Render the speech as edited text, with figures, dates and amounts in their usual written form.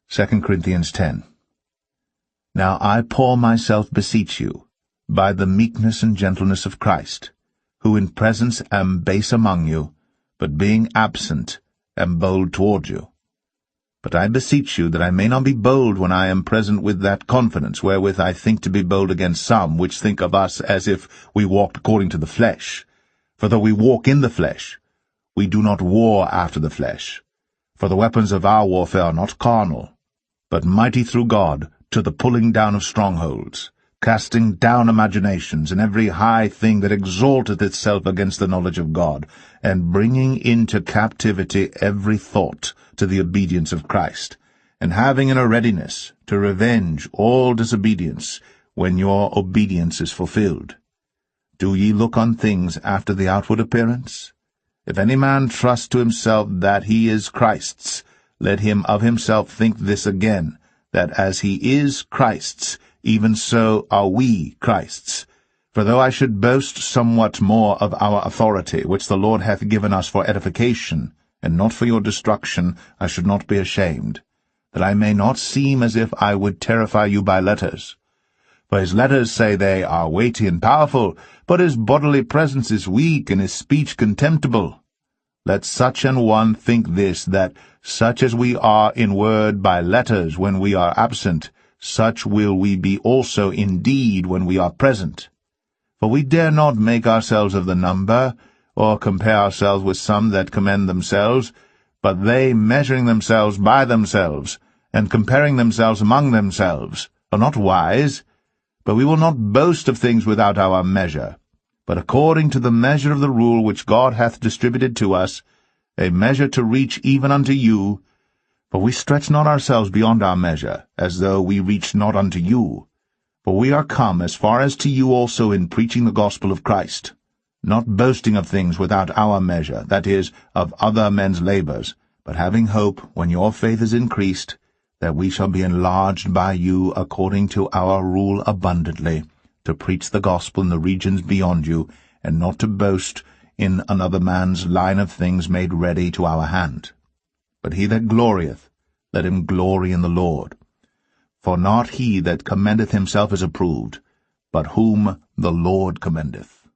2 Corinthians 10. Now I, Paul, myself beseech you, by the meekness and gentleness of Christ, who in presence am base among you, but being absent am bold toward you. But I beseech you that I may not be bold when I am present with that confidence wherewith I think to be bold against some, which think of us as if we walked according to the flesh. For though we walk in the flesh, we do not war after the flesh. For the weapons of our warfare are not carnal, but mighty through God to the pulling down of strongholds, casting down imaginations, and every high thing that exalteth itself against the knowledge of God, and bringing into captivity every thought to the obedience of Christ, and having in a readiness to revenge all disobedience when your obedience is fulfilled. Do ye look on things after the outward appearance? If any man trust to himself that he is Christ's, let him of himself think this again, that as he is Christ's, even so are we Christ's. For though I should boast somewhat more of our authority, which the Lord hath given us for edification, and not for your destruction, I should not be ashamed, that I may not seem as if I would terrify you by letters. For his letters say they are weighty and powerful, but his bodily presence is weak, and his speech contemptible. Let such an one think this, that such as we are in word by letters when we are absent, such will we be also in deed when we are present. For we dare not make ourselves of the number, or compare ourselves with some that commend themselves, but they, measuring themselves by themselves, and comparing themselves among themselves, are not wise. But we will not boast of things without our measure, but according to the measure of the rule which God hath distributed to us, a measure to reach even unto you. For we stretch not ourselves beyond our measure, as though we reached not unto you. For we are come as far as to you also in preaching the gospel of Christ, not boasting of things without our measure, that is, of other men's labors, but having hope, when your faith is increased, that we shall be enlarged by you according to our rule abundantly, to preach the gospel in the regions beyond you, and not to boast in another man's line of things made ready to our hand. But he that glorieth, let him glory in the Lord. For not he that commendeth himself is approved, but whom the Lord commendeth.